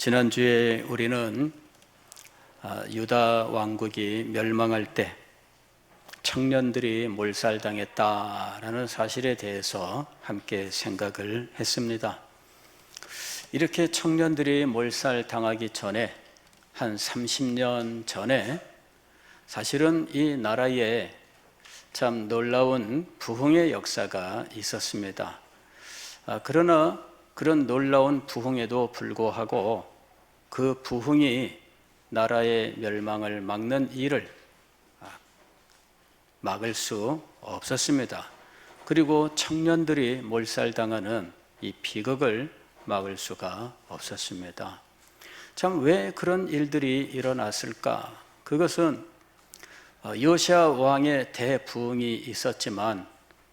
지난주에 우리는 유다 왕국이 멸망할 때 청년들이 몰살당했다라는 사실에 대해서 함께 생각을 했습니다. 이렇게 청년들이 몰살당하기 전에 한 30년 전에 사실은 이 나라에 참 놀라운 부흥의 역사가 있었습니다. 그러나 그런 놀라운 부흥에도 불구하고 그 부흥이 나라의 멸망을 막는 일을 막을 수 없었습니다. 그리고 청년들이 몰살당하는 이 비극을 막을 수가 없었습니다. 참 왜 그런 일들이 일어났을까? 그것은 요시야 왕의 대부흥이 있었지만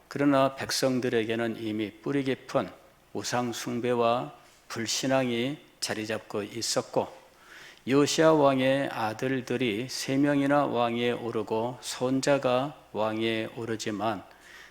그러나 백성들에게는 이미 뿌리 깊은 우상 숭배와 불신앙이 자리 잡고 있었고, 요시야 왕의 아들들이 3명이나 왕위에 오르고 손자가 왕위에 오르지만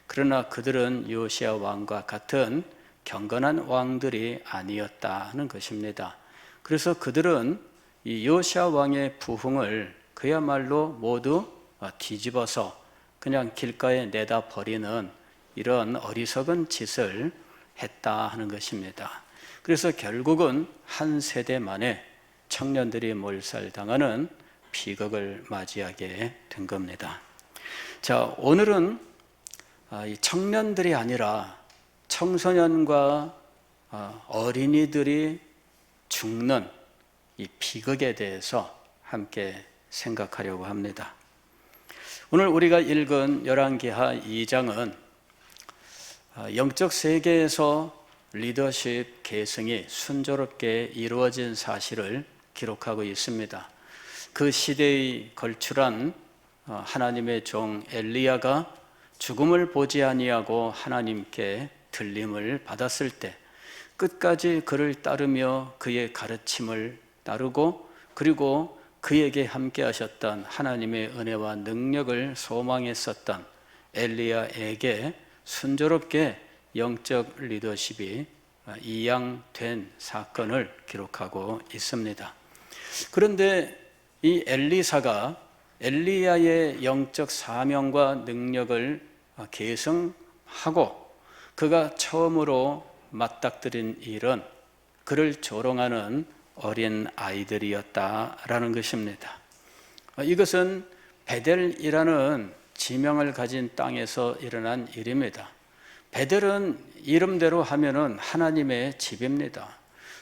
그러나 그들은 요시야 왕과 같은 경건한 왕들이 아니었다는 것입니다. 그래서 그들은 이 요시야 왕의 부흥을 그야말로 모두 뒤집어서 그냥 길가에 내다 버리는 이런 어리석은 짓을 했다 하는 것입니다. 그래서 결국은 한 세대 만에 청년들이 몰살당하는 비극을 맞이하게 된 겁니다. 자, 오늘은 이 청년들이 아니라 청소년과 어린이들이 죽는 이 비극에 대해서 함께 생각하려고 합니다. 오늘 우리가 읽은 열왕기하 2장은 영적 세계에서 리더십 계승이 순조롭게 이루어진 사실을 기록하고 있습니다. 그 시대에 걸출한 하나님의 종 엘리야가 죽음을 보지 아니하고 하나님께 들림을 받았을 때 끝까지 그를 따르며 그의 가르침을 따르고 그리고 그에게 함께 하셨던 하나님의 은혜와 능력을 소망했었던 엘리야에게 순조롭게 영적 리더십이 이양된 사건을 기록하고 있습니다. 그런데 이 엘리사가 엘리야의 영적 사명과 능력을 계승하고 그가 처음으로 맞닥뜨린 일은 그를 조롱하는 어린 아이들이었다라는 것입니다. 이것은 베델이라는 지명을 가진 땅에서 일어난 일입니다. 베델은 이름대로 하면은 하나님의 집입니다.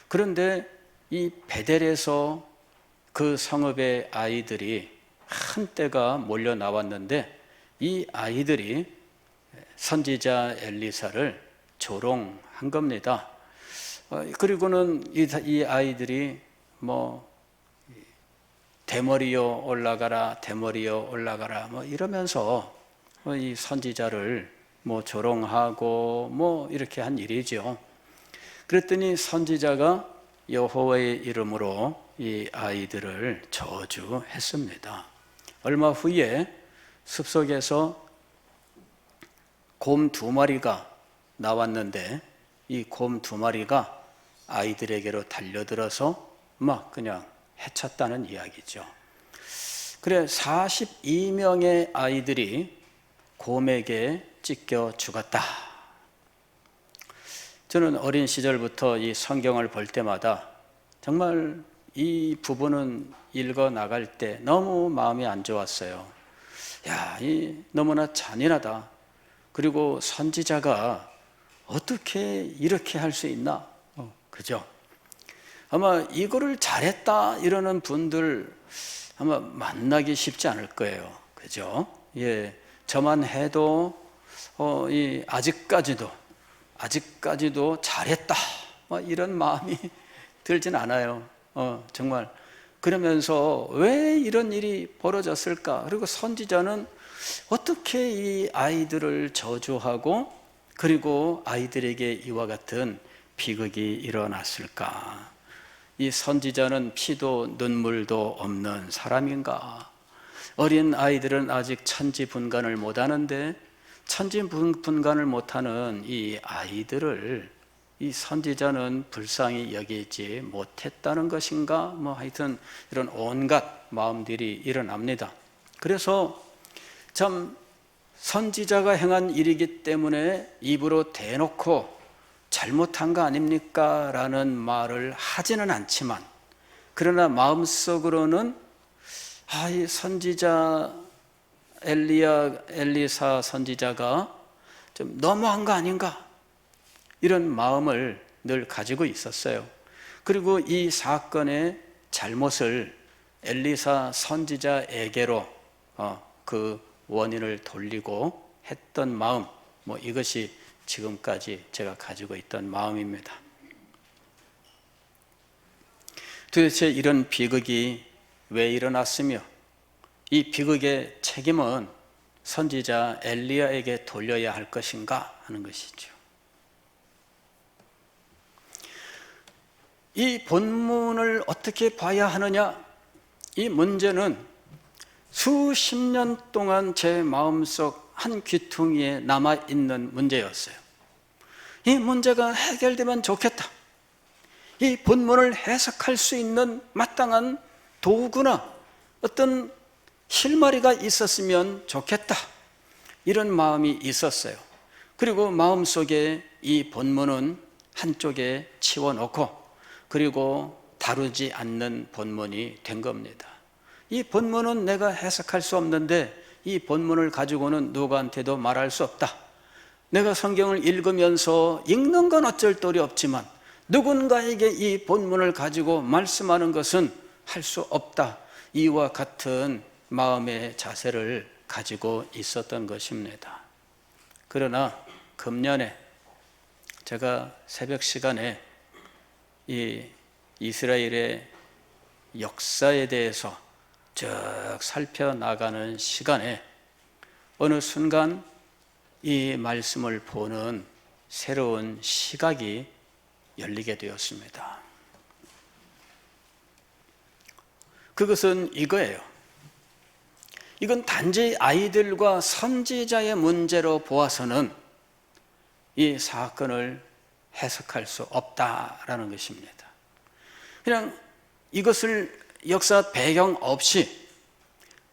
그런데 이 베델에서 그 성읍의 아이들이 한때가 몰려 나왔는데 이 아이들이 선지자 엘리사를 조롱한 겁니다. 그리고는 이 아이들이 대머리여 올라가라, 대머리여 올라가라 이러면서 이 선지자를 조롱하고 이렇게 한 일이죠. 그랬더니 선지자가 여호와의 이름으로 이 아이들을 저주했습니다. 얼마 후에 숲속에서 곰 2마리가 나왔는데 이 곰 2마리가 아이들에게로 달려들어서 그냥 해쳤다는 이야기죠. 그래 42명의 아이들이 곰에게 찢겨 죽었다. 저는 어린 시절부터 이 성경을 볼 때마다 정말 이 부분은 읽어 나갈 때 너무 마음이 안 좋았어요. 이 너무나 잔인하다. 그리고 선지자가 어떻게 이렇게 할 수 있나? 그죠? 아마 이거를 잘했다 이러는 분들 아마 만나기 쉽지 않을 거예요. 그죠? 저만 해도 아직까지도 잘했다 이런 마음이 들진 않아요. 정말 그러면서 왜 이런 일이 벌어졌을까? 그리고 선지자는 어떻게 이 아이들을 저주하고 그리고 아이들에게 이와 같은 비극이 일어났을까? 이 선지자는 피도 눈물도 없는 사람인가? 어린 아이들은 아직 천지분간을 못하는데 천지분간을 못하는 이 아이들을 이 선지자는 불쌍히 여기지 못했다는 것인가? 뭐 하여튼 이런 온갖 마음들이 일어납니다. 그래서 참 선지자가 행한 일이기 때문에 입으로 대놓고 잘못한 거 아닙니까? 라는 말을 하지는 않지만, 그러나 마음속으로는 이 선지자 엘리사 선지자가 좀 너무한 거 아닌가? 이런 마음을 늘 가지고 있었어요. 그리고 이 사건의 잘못을 엘리사 선지자에게로 그 원인을 돌리고 했던 마음, 뭐 이것이 지금까지 제가 가지고 있던 마음입니다. 도대체 이런 비극이 왜 일어났으며 이 비극의 책임은 선지자 엘리야에게 돌려야 할 것인가 하는 것이죠. 이 본문을 어떻게 봐야 하느냐? 이 문제는 수십 년 동안 제 마음속 한 귀퉁이에 남아있는 문제였어요. 이 문제가 해결되면 좋겠다. 이 본문을 해석할 수 있는 마땅한 도구나 어떤 실마리가 있었으면 좋겠다. 이런 마음이 있었어요. 그리고 마음속에 이 본문은 한쪽에 치워놓고 그리고 다루지 않는 본문이 된 겁니다. 이 본문은 내가 해석할 수 없는데 이 본문을 가지고는 누구한테도 말할 수 없다. 내가 성경을 읽으면서 읽는 건 어쩔 도리 없지만 누군가에게 이 본문을 가지고 말씀하는 것은 할 수 없다. 이와 같은 마음의 자세를 가지고 있었던 것입니다. 그러나 금년에 제가 새벽 시간에 이 이스라엘의 역사에 대해서 쭉 살펴나가는 시간에 어느 순간 이 말씀을 보는 새로운 시각이 열리게 되었습니다. 그것은 이거예요. 이건 단지 아이들과 선지자의 문제로 보아서는 이 사건을 해석할 수 없다라는 것입니다. 그냥 이것을 역사 배경 없이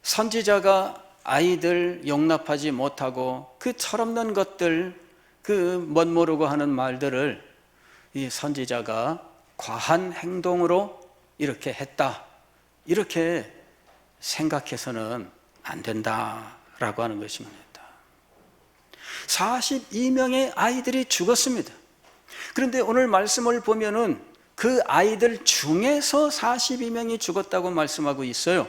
선지자가 아이들 용납하지 못하고 그 철없는 것들, 그 멋모르고 하는 말들을 이 선지자가 과한 행동으로 이렇게 했다, 이렇게 생각해서는 안 된다라고 하는 것입니다. 42명의 아이들이 죽었습니다. 그런데 오늘 말씀을 보면은 그 아이들 중에서 42명이 죽었다고 말씀하고 있어요.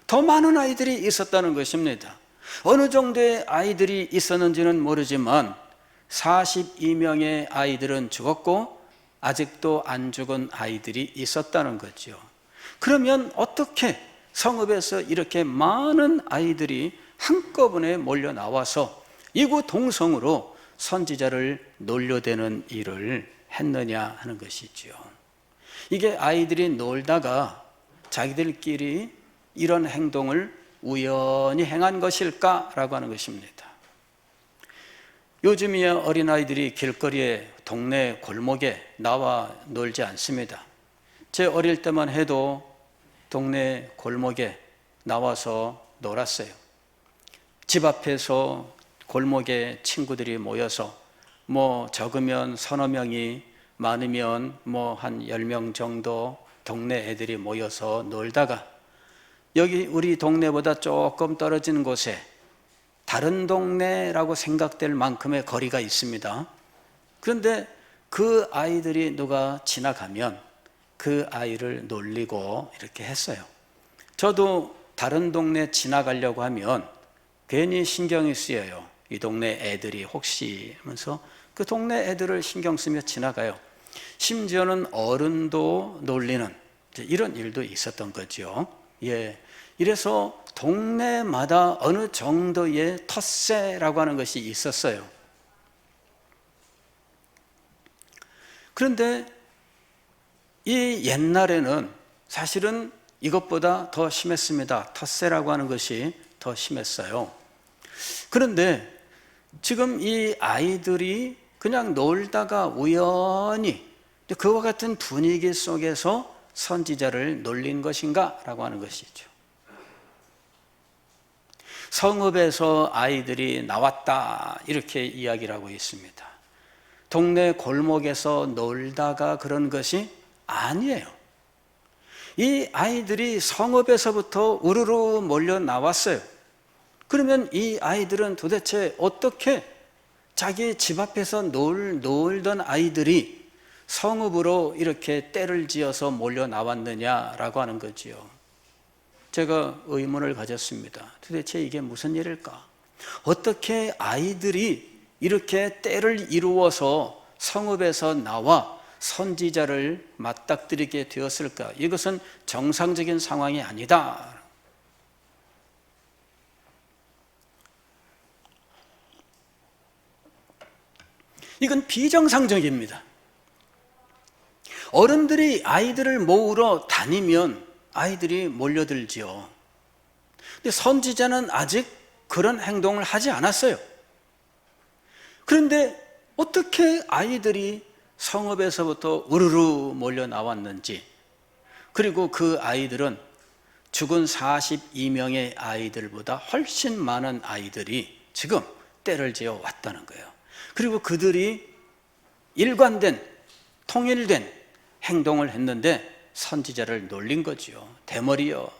더 많은 아이들이 있었다는 것입니다. 어느 정도의 아이들이 있었는지는 모르지만 42명의 아이들은 죽었고 아직도 안 죽은 아이들이 있었다는 거죠. 그러면 어떻게 성읍에서 이렇게 많은 아이들이 한꺼번에 몰려 나와서 이구동성으로 선지자를 놀려대는 일을 했느냐 하는 것이죠. 이게 아이들이 놀다가 자기들끼리 이런 행동을 우연히 행한 것일까라고 하는 것입니다. 요즘이야 어린아이들이 길거리에 동네 골목에 나와 놀지 않습니다. 제 어릴 때만 해도 동네 골목에 나와서 놀았어요. 집 앞에서 골목에 친구들이 모여서 뭐 적으면 서너 명이, 많으면 뭐 한 10명 정도 동네 애들이 모여서 놀다가 여기 우리 동네보다 조금 떨어진 곳에 다른 동네라고 생각될 만큼의 거리가 있습니다. 그런데 그 아이들이 누가 지나가면 그 아이를 놀리고 이렇게 했어요. 저도 다른 동네 지나가려고 하면 괜히 신경이 쓰여요. 이 동네 애들이 혹시 하면서 그 동네 애들을 신경 쓰며 지나가요. 심지어는 어른도 놀리는 이런 일도 있었던 거죠. 예. 이래서 동네마다 어느 정도의 텃세라고 하는 것이 있었어요. 그런데 이 옛날에는 사실은 이것보다 더 심했습니다. 텃세라고 하는 것이 더 심했어요. 그런데 지금 이 아이들이 그냥 놀다가 우연히 그와 같은 분위기 속에서 선지자를 놀린 것인가? 라고 하는 것이죠. 성읍에서 아이들이 나왔다 이렇게 이야기를 하고 있습니다. 동네 골목에서 놀다가 그런 것이 아니에요. 이 아이들이 성읍에서부터 우르르 몰려 나왔어요. 그러면 이 아이들은 도대체 어떻게 자기 집 앞에서 놀던 아이들이 성읍으로 이렇게 때를 지어서 몰려 나왔느냐라고 하는 거지요. 제가 의문을 가졌습니다. 도대체 이게 무슨 일일까? 어떻게 아이들이 이렇게 때를 이루어서 성읍에서 나와 선지자를 맞닥뜨리게 되었을까? 이것은 정상적인 상황이 아니다. 이건 비정상적입니다. 어른들이 아이들을 모으러 다니면 아이들이 몰려들지요. 근데 선지자는 아직 그런 행동을 하지 않았어요. 그런데 어떻게 아이들이 성읍에서부터 우르르 몰려 나왔는지, 그리고 그 아이들은 죽은 42명의 아이들보다 훨씬 많은 아이들이 지금 때를 지어 왔다는 거예요. 그리고 그들이 일관된, 통일된 행동을 했는데 선지자를 놀린 거지요. 대머리여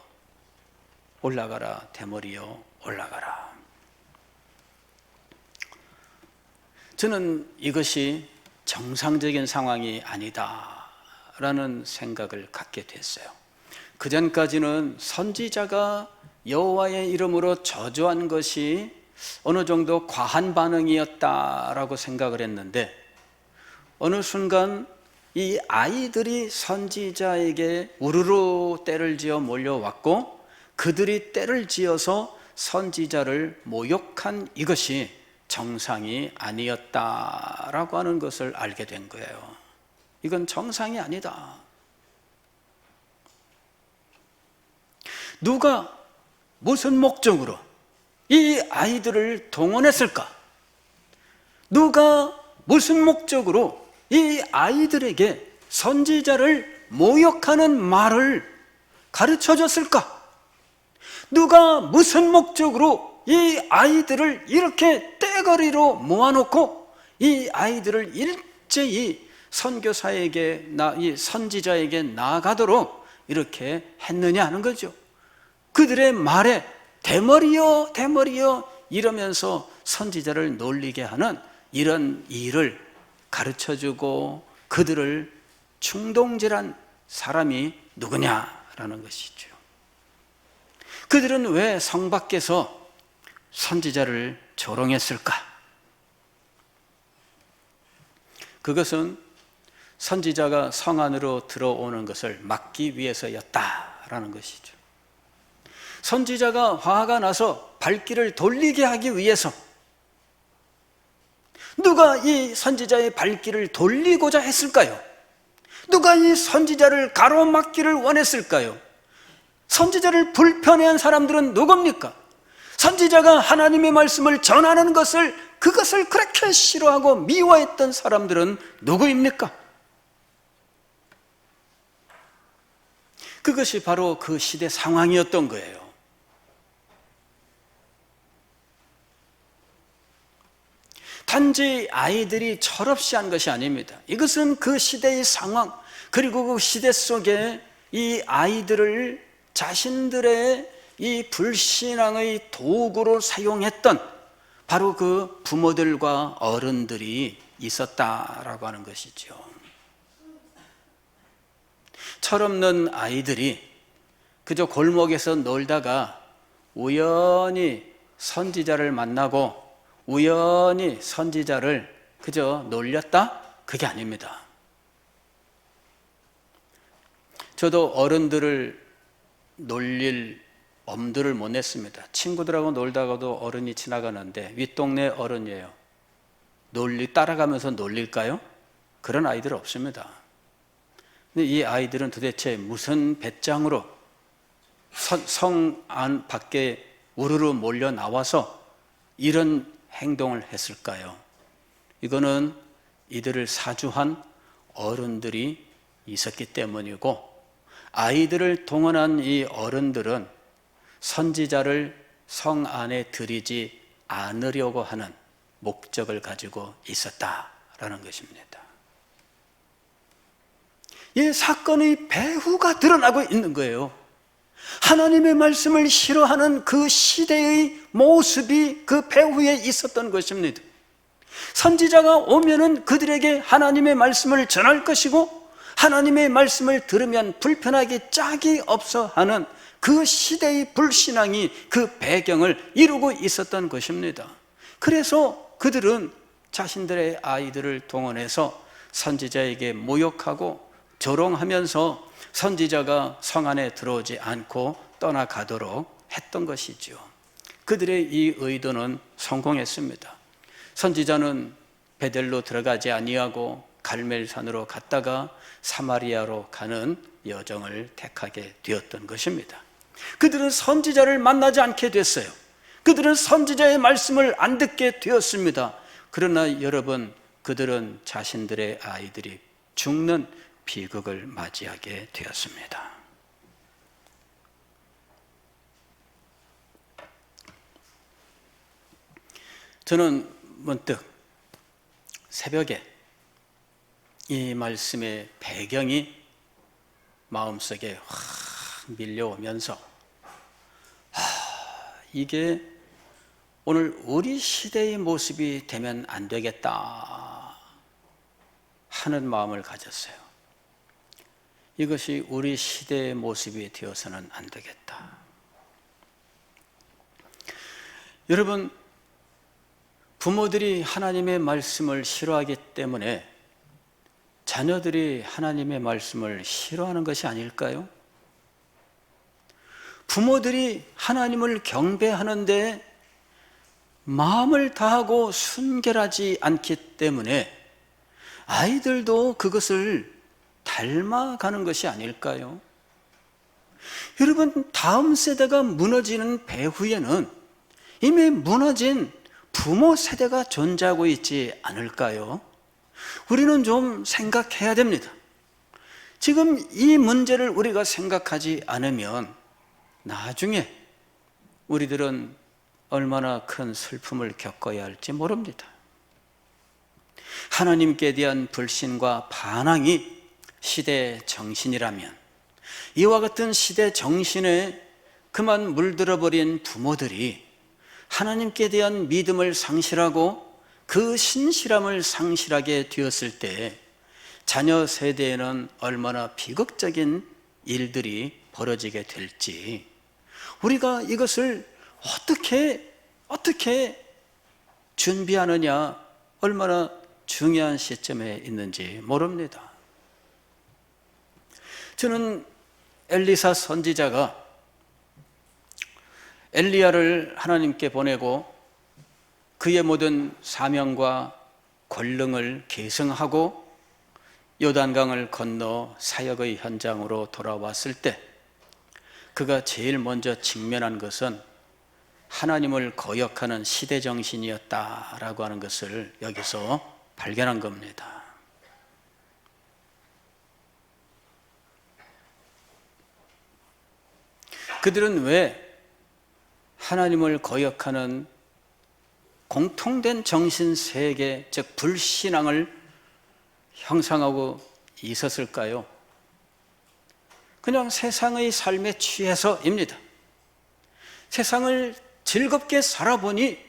올라가라, 대머리여 올라가라. 저는 이것이 정상적인 상황이 아니다라는 생각을 갖게 됐어요. 그전까지는 선지자가 여호와의 이름으로 저주한 것이 어느 정도 과한 반응이었다라고 생각을 했는데, 어느 순간 이 아이들이 선지자에게 우르르 때를 지어 몰려왔고 그들이 때를 지어서 선지자를 모욕한 이것이 정상이 아니었다라고 하는 것을 알게 된 거예요. 이건 정상이 아니다. 누가 무슨 목적으로 이 아이들을 동원했을까? 누가 무슨 목적으로 이 아이들에게 선지자를 모욕하는 말을 가르쳐 줬을까? 누가 무슨 목적으로 이 아이들을 이렇게 떼거리로 모아놓고 이 아이들을 일제히 선교사에게, 이 선지자에게 나아가도록 이렇게 했느냐 하는 거죠. 그들의 말에 대머리여 대머리여 이러면서 선지자를 놀리게 하는 이런 일을 가르쳐주고 그들을 충동질한 사람이 누구냐라는 것이죠. 그들은 왜 성 밖에서 선지자를 조롱했을까? 그것은 선지자가 성 안으로 들어오는 것을 막기 위해서였다라는 것이죠. 선지자가 화가 나서 발길을 돌리게 하기 위해서, 누가 이 선지자의 발길을 돌리고자 했을까요? 누가 이 선지자를 가로막기를 원했을까요? 선지자를 불편해한 사람들은 누굽니까? 선지자가 하나님의 말씀을 전하는 그것을 그렇게 싫어하고 미워했던 사람들은 누구입니까? 그것이 바로 그 시대 상황이었던 거예요. 단지 아이들이 철없이 한 것이 아닙니다. 이것은 그 시대의 상황, 그리고 그 시대 속에 이 아이들을 자신들의 이 불신앙의 도구로 사용했던 바로 그 부모들과 어른들이 있었다라고 하는 것이죠. 철없는 아이들이 그저 골목에서 놀다가 우연히 선지자를 만나고 우연히 선지자를 그저 놀렸다? 그게 아닙니다. 저도 어른들을 놀릴 엄두를 못 냈습니다. 친구들하고 놀다가도 어른이 지나가는데 윗동네 어른이에요. 따라가면서 놀릴까요? 그런 아이들 없습니다. 근데 이 아이들은 도대체 무슨 배짱으로 성 안 밖에 우르르 몰려 나와서 이런 행동을 했을까요? 이거는 이들을 사주한 어른들이 있었기 때문이고, 아이들을 동원한 이 어른들은 선지자를 성 안에 들이지 않으려고 하는 목적을 가지고 있었다라는 것입니다. 이 사건의 배후가 드러나고 있는 거예요. 하나님의 말씀을 싫어하는 그 시대의 모습이 그 배후에 있었던 것입니다. 선지자가 오면은 그들에게 하나님의 말씀을 전할 것이고, 하나님의 말씀을 들으면 불편하기 짝이 없어 하는 그 시대의 불신앙이 그 배경을 이루고 있었던 것입니다. 그래서 그들은 자신들의 아이들을 동원해서 선지자에게 모욕하고 조롱하면서 선지자가 성 안에 들어오지 않고 떠나가도록 했던 것이죠. 그들의 이 의도는 성공했습니다. 선지자는 베델로 들어가지 아니하고 갈멜산으로 갔다가 사마리아로 가는 여정을 택하게 되었던 것입니다. 그들은 선지자를 만나지 않게 됐어요. 그들은 선지자의 말씀을 안 듣게 되었습니다. 그러나 여러분, 그들은 자신들의 아이들이 죽는 비극을 맞이하게 되었습니다. 저는 문득 새벽에 이 말씀의 배경이 마음속에 확 밀려오면서 이게 오늘 우리 시대의 모습이 되면 안 되겠다 하는 마음을 가졌어요. 이것이 우리 시대의 모습이 되어서는 안 되겠다. 여러분, 부모들이 하나님의 말씀을 싫어하기 때문에 자녀들이 하나님의 말씀을 싫어하는 것이 아닐까요? 부모들이 하나님을 경배하는데 마음을 다하고 순결하지 않기 때문에 아이들도 그것을 닮아가는 것이 아닐까요? 여러분, 다음 세대가 무너지는 배후에는 이미 무너진 부모 세대가 존재하고 있지 않을까요? 우리는 좀 생각해야 됩니다. 지금 이 문제를 우리가 생각하지 않으면 나중에 우리들은 얼마나 큰 슬픔을 겪어야 할지 모릅니다. 하나님께 대한 불신과 반항이 시대 정신이라면, 이와 같은 시대 정신에 그만 물들어버린 부모들이 하나님께 대한 믿음을 상실하고 그 신실함을 상실하게 되었을 때 자녀 세대에는 얼마나 비극적인 일들이 벌어지게 될지, 우리가 이것을 어떻게 준비하느냐, 얼마나 중요한 시점에 있는지 모릅니다. 저는 엘리사 선지자가 엘리야를 하나님께 보내고 그의 모든 사명과 권능을 계승하고 요단강을 건너 사역의 현장으로 돌아왔을 때 그가 제일 먼저 직면한 것은 하나님을 거역하는 시대정신이었다라고 하는 것을 여기서 발견한 겁니다. 그들은 왜 하나님을 거역하는 공통된 정신세계, 즉 불신앙을 형성하고 있었을까요? 그냥 세상의 삶에 취해서입니다. 세상을 즐겁게 살아보니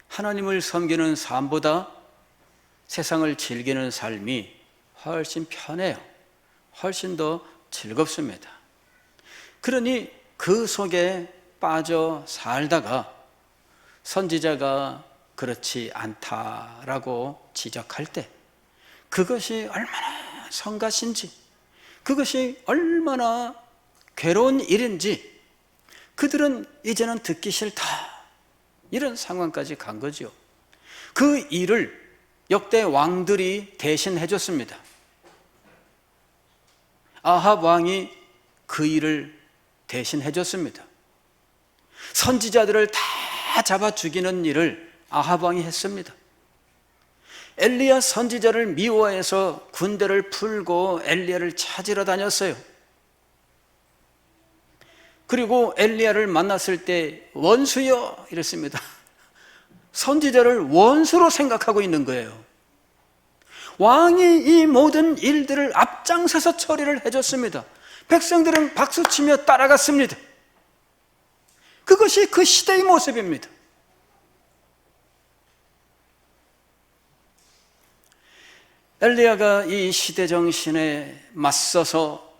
하나님을 섬기는 삶보다 세상을 즐기는 삶이 훨씬 편해요. 훨씬 더 즐겁습니다. 그러니 그 속에 빠져 살다가 선지자가 그렇지 않다라고 지적할 때 그것이 얼마나 성가신지, 그것이 얼마나 괴로운 일인지 그들은 이제는 듣기 싫다, 이런 상황까지 간 거죠. 그 일을 역대 왕들이 대신해 줬습니다. 아합 왕이 그 일을 대신해 줬습니다. 선지자들을 다 잡아 죽이는 일을 아합 왕이 했습니다. 엘리야 선지자를 미워해서 군대를 풀고 엘리야를 찾으러 다녔어요. 그리고 엘리야를 만났을 때 원수여 이랬습니다. 선지자를 원수로 생각하고 있는 거예요. 왕이 이 모든 일들을 앞장서서 처리를 해줬습니다. 백성들은 박수치며 따라갔습니다. 그것이 그 시대의 모습입니다. 엘리야가 이 시대 정신에 맞서서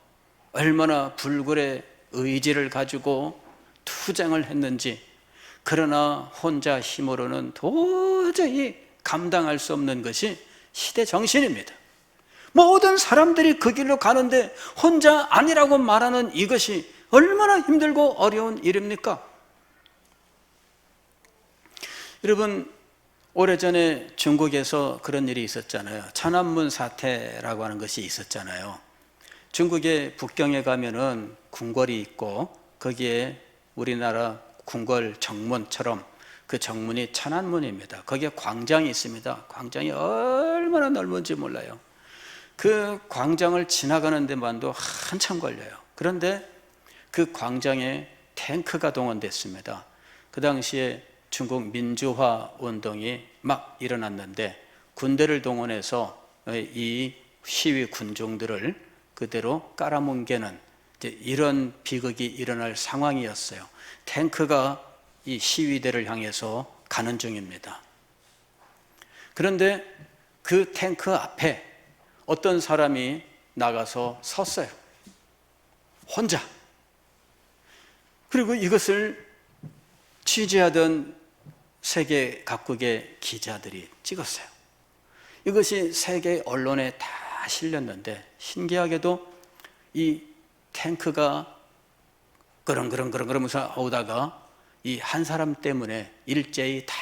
얼마나 불굴의 의지를 가지고 투쟁을 했는지, 그러나 혼자 힘으로는 도저히 감당할 수 없는 것이 시대 정신입니다. 모든 사람들이 그 길로 가는데 혼자 아니라고 말하는 이것이 얼마나 힘들고 어려운 일입니까? 여러분, 오래전에 중국에서 그런 일이 있었잖아요. 천안문 사태라고 하는 것이 있었잖아요. 중국의 북경에 가면은 궁궐이 있고 거기에 우리나라 궁궐 정문처럼 그 정문이 천안문입니다. 거기에 광장이 있습니다. 광장이 얼마나 넓은지 몰라요. 그 광장을 지나가는 데만도 한참 걸려요. 그런데 그 광장에 탱크가 동원됐습니다. 그 당시에 중국 민주화 운동이 막 일어났는데 군대를 동원해서 이 시위 군중들을 그대로 깔아뭉개는 이런 비극이 일어날 상황이었어요. 탱크가 이 시위대를 향해서 가는 중입니다. 그런데 그 탱크 앞에 어떤 사람이 나가서 섰어요. 혼자. 그리고 이것을 취재하던 세계 각국의 기자들이 찍었어요. 이것이 세계 언론에 다 실렸는데 신기하게도 이 탱크가 그러면서 오다가 이 한 사람 때문에 일제히 다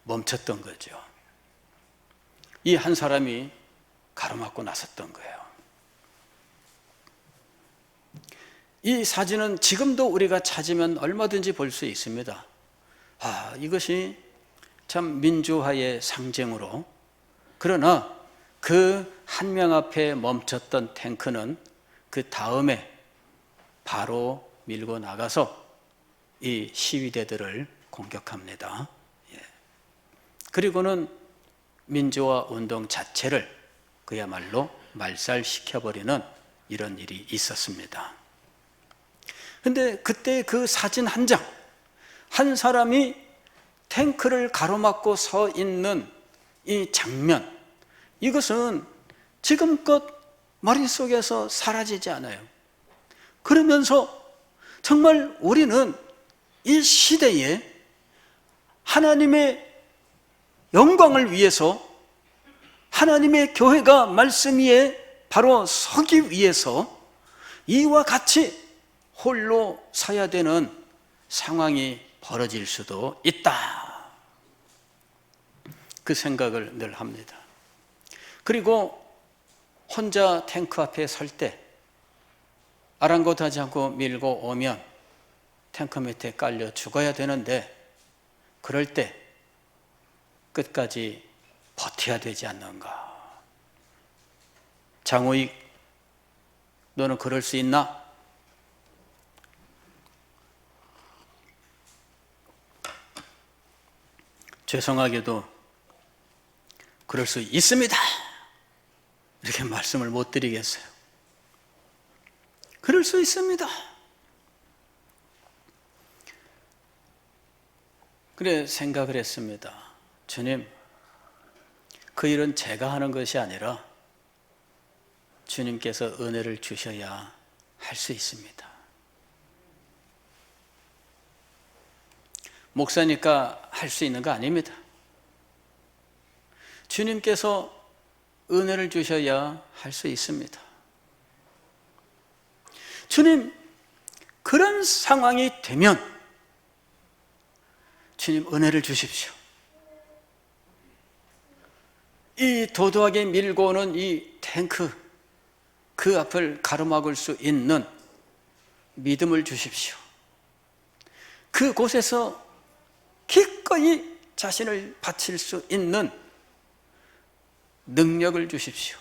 멈췄던 거죠. 이 한 사람이 가로막고 나섰던 거예요. 이 사진은 지금도 우리가 찾으면 얼마든지 볼 수 있습니다. 이것이 참 민주화의 상징으로, 그러나 그 한 명 앞에 멈췄던 탱크는 그 다음에 바로 밀고 나가서 이 시위대들을 공격합니다. 그리고는 민주화 운동 자체를 그야말로 말살시켜버리는 이런 일이 있었습니다. 그런데 그때 그 사진 한 장, 한 사람이 탱크를 가로막고 서 있는 이 장면, 이것은 지금껏 머릿속에서 사라지지 않아요. 그러면서 정말 우리는 이 시대에 하나님의 영광을 위해서, 하나님의 교회가 말씀 위에 바로 서기 위해서 이와 같이 홀로 서야 되는 상황이 벌어질 수도 있다. 그 생각을 늘 합니다. 그리고 혼자 탱크 앞에 설 때 아랑곳하지 않고 밀고 오면 탱크 밑에 깔려 죽어야 되는데, 그럴 때 끝까지 버텨야 되지 않는가. 장호익, 너는 그럴 수 있나? 죄송하게도 그럴 수 있습니다. 이렇게 말씀을 못 드리겠어요. 그럴 수 있습니다. 그래 생각을 했습니다. 주님, 그 일은 제가 하는 것이 아니라 주님께서 은혜를 주셔야 할 수 있습니다. 목사니까 할 수 있는 거 아닙니다. 주님께서 은혜를 주셔야 할 수 있습니다. 주님, 그런 상황이 되면 주님 은혜를 주십시오. 이 도도하게 밀고 오는 이 탱크, 그 앞을 가로막을 수 있는 믿음을 주십시오. 그곳에서 기꺼이 자신을 바칠 수 있는 능력을 주십시오.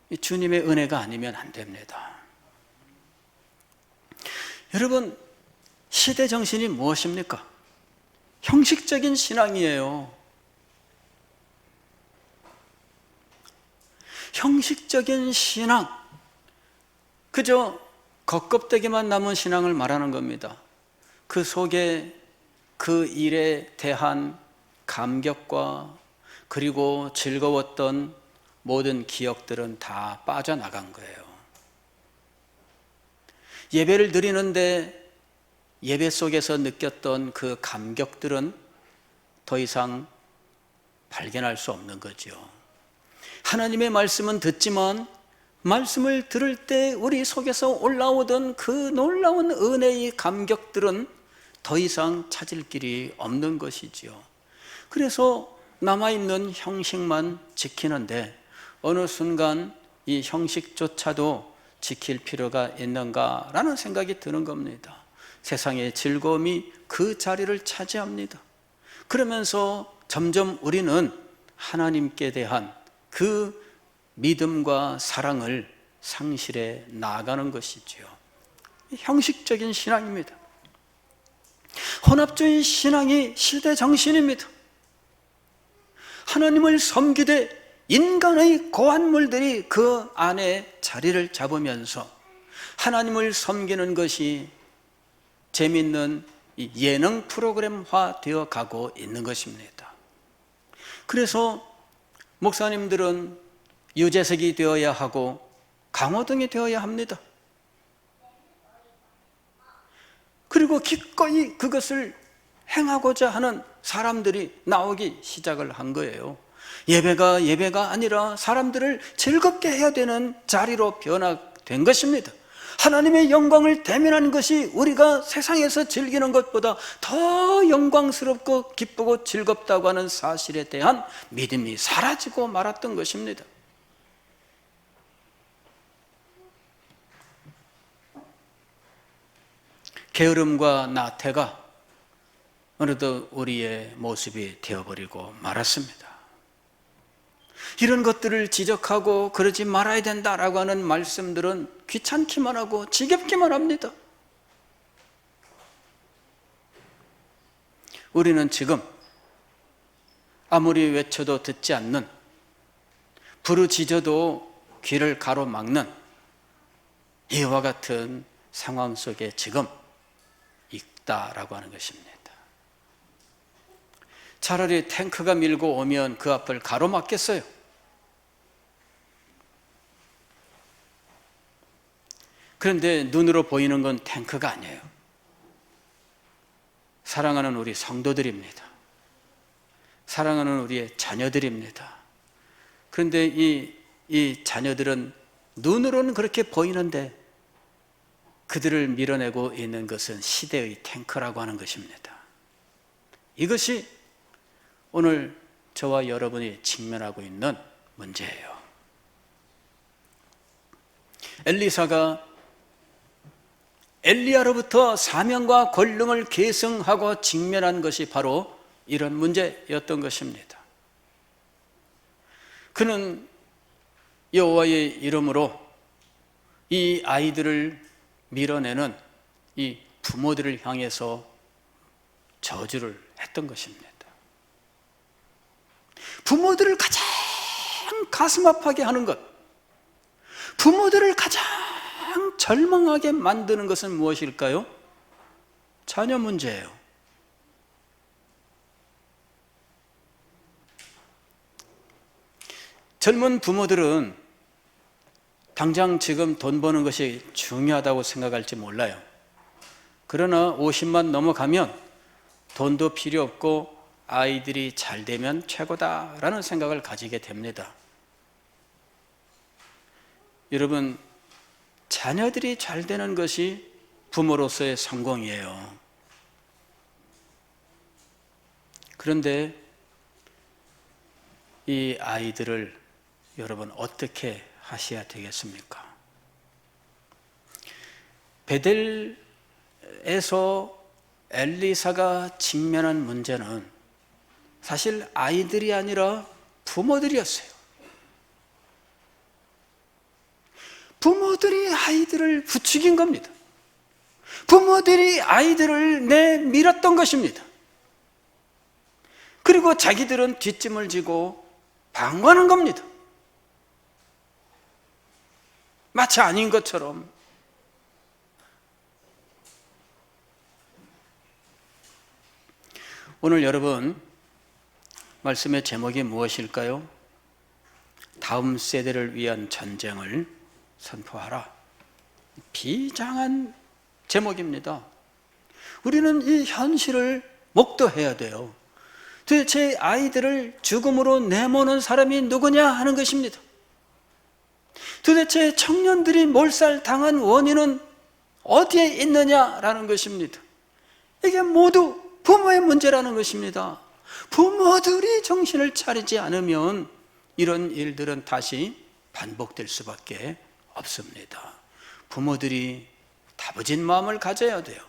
이 주님의 은혜가 아니면 안 됩니다. 여러분, 시대 정신이 무엇입니까? 형식적인 신앙이에요. 형식적인 신앙, 그저 겉껍데기만 남은 신앙을 말하는 겁니다. 그 속에 그 일에 대한 감격과 그리고 즐거웠던 모든 기억들은 다 빠져나간 거예요. 예배를 드리는데 예배 속에서 느꼈던 그 감격들은 더 이상 발견할 수 없는 거죠. 하나님의 말씀은 듣지만 말씀을 들을 때 우리 속에서 올라오던 그 놀라운 은혜의 감격들은 더 이상 찾을 길이 없는 것이지요. 그래서 남아있는 형식만 지키는데 어느 순간 이 형식조차도 지킬 필요가 있는가라는 생각이 드는 겁니다. 세상의 즐거움이 그 자리를 차지합니다. 그러면서 점점 우리는 하나님께 대한 그 믿음과 사랑을 상실해 나가는 것이지요. 형식적인 신앙입니다. 혼합주의 신앙이 시대 정신입니다. 하나님을 섬기되 인간의 고한물들이 그 안에 자리를 잡으면서 하나님을 섬기는 것이 재미있는 예능 프로그램화 되어 가고 있는 것입니다. 그래서 목사님들은 유재석이 되어야 하고 강호동이 되어야 합니다. 그리고 기꺼이 그것을 행하고자 하는 사람들이 나오기 시작을 한 거예요. 예배가 아니라 사람들을 즐겁게 해야 되는 자리로 변화된 것입니다. 하나님의 영광을 대면하는 것이 우리가 세상에서 즐기는 것보다 더 영광스럽고 기쁘고 즐겁다고 하는 사실에 대한 믿음이 사라지고 말았던 것입니다. 게으름과 나태가 어느덧 우리의 모습이 되어버리고 말았습니다. 이런 것들을 지적하고 그러지 말아야 된다라고 하는 말씀들은 귀찮기만 하고 지겹기만 합니다. 우리는 지금 아무리 외쳐도 듣지 않는, 부르짖어도 귀를 가로막는 이와 같은 상황 속에 지금 있다라고 하는 것입니다. 차라리 탱크가 밀고 오면 그 앞을 가로막겠어요? 그런데 눈으로 보이는 건 탱크가 아니에요. 사랑하는 우리 성도들입니다. 사랑하는 우리의 자녀들입니다. 그런데 이 자녀들은 눈으로는 그렇게 보이는데 그들을 밀어내고 있는 것은 시대의 탱크라고 하는 것입니다. 이것이 오늘 저와 여러분이 직면하고 있는 문제예요. 엘리사가 엘리야로부터 사명과 권능을 계승하고 직면한 것이 바로 이런 문제였던 것입니다. 그는 여호와의 이름으로 이 아이들을 밀어내는 이 부모들을 향해서 저주를 했던 것입니다. 부모들을 가장 가슴 아파하게 하는 것, 부모들을 가장 절망하게 만드는 것은 무엇일까요? 자녀 문제예요. 젊은 부모들은 당장 지금 돈 버는 것이 중요하다고 생각할지 몰라요. 그러나 50만 넘어가면 돈도 필요 없고 아이들이 잘 되면 최고다라는 생각을 가지게 됩니다. 여러분, 자녀들이 잘 되는 것이 부모로서의 성공이에요. 그런데 이 아이들을 여러분 어떻게 하셔야 되겠습니까? 베델에서 엘리사가 직면한 문제는 사실 아이들이 아니라 부모들이었어요. 부모들이 아이들을 부추긴 겁니다. 부모들이 아이들을 내밀었던 것입니다. 그리고 자기들은 뒷짐을 지고 방관한 겁니다. 마치 아닌 것처럼. 오늘 여러분 말씀의 제목이 무엇일까요? 다음 세대를 위한 전쟁을 선포하라. 비장한 제목입니다. 우리는 이 현실을 목도해야 돼요. 도대체 아이들을 죽음으로 내모는 사람이 누구냐 하는 것입니다. 도대체 청년들이 몰살당한 원인은 어디에 있느냐라는 것입니다. 이게 모두 부모의 문제라는 것입니다. 부모들이 정신을 차리지 않으면 이런 일들은 다시 반복될 수밖에 없습니다. 부모들이 다부진 마음을 가져야 돼요.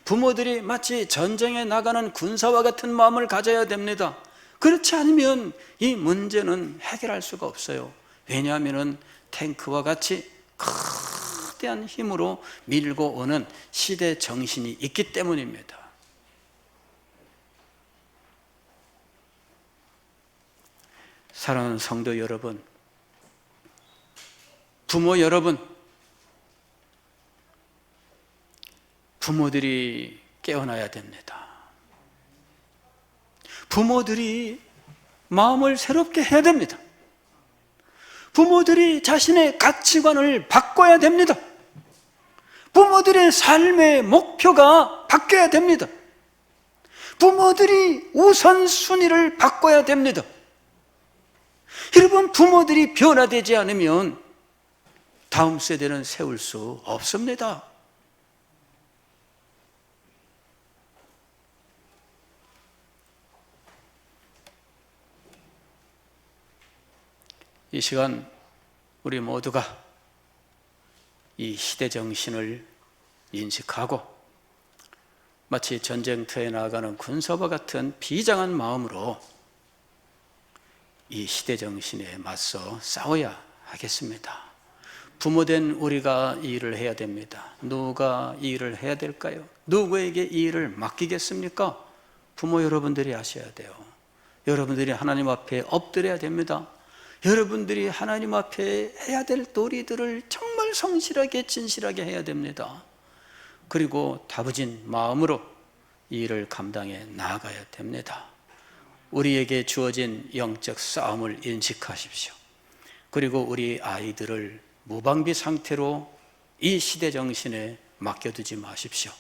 부모들이 마치 전쟁에 나가는 군사와 같은 마음을 가져야 됩니다. 그렇지 않으면 이 문제는 해결할 수가 없어요. 왜냐하면 탱크와 같이 거대한 힘으로 밀고 오는 시대 정신이 있기 때문입니다. 사랑하는 성도 여러분, 부모 여러분, 부모들이 깨어나야 됩니다. 부모들이 마음을 새롭게 해야 됩니다. 부모들이 자신의 가치관을 바꿔야 됩니다. 부모들의 삶의 목표가 바뀌어야 됩니다. 부모들이 우선순위를 바꿔야 됩니다. 여러분, 부모들이 변화되지 않으면 다음 세대는 세울 수 없습니다. 이 시간 우리 모두가 이 시대 정신을 인식하고 마치 전쟁터에 나아가는 군사와 같은 비장한 마음으로 이 시대 정신에 맞서 싸워야 하겠습니다. 부모된 우리가 이 일을 해야 됩니다. 누가 이 일을 해야 될까요? 누구에게 이 일을 맡기겠습니까? 부모 여러분들이 하셔야 돼요. 여러분들이 하나님 앞에 엎드려야 됩니다. 여러분들이 하나님 앞에 해야 될 도리들을 정말 성실하게 진실하게 해야 됩니다. 그리고 다부진 마음으로 이 일을 감당해 나아가야 됩니다. 우리에게 주어진 영적 싸움을 인식하십시오. 그리고 우리 아이들을 무방비 상태로 이 시대 정신에 맡겨두지 마십시오.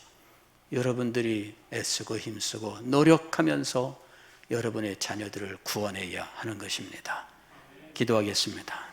여러분들이 애쓰고 힘쓰고 노력하면서 여러분의 자녀들을 구원해야 하는 것입니다. 기도하겠습니다.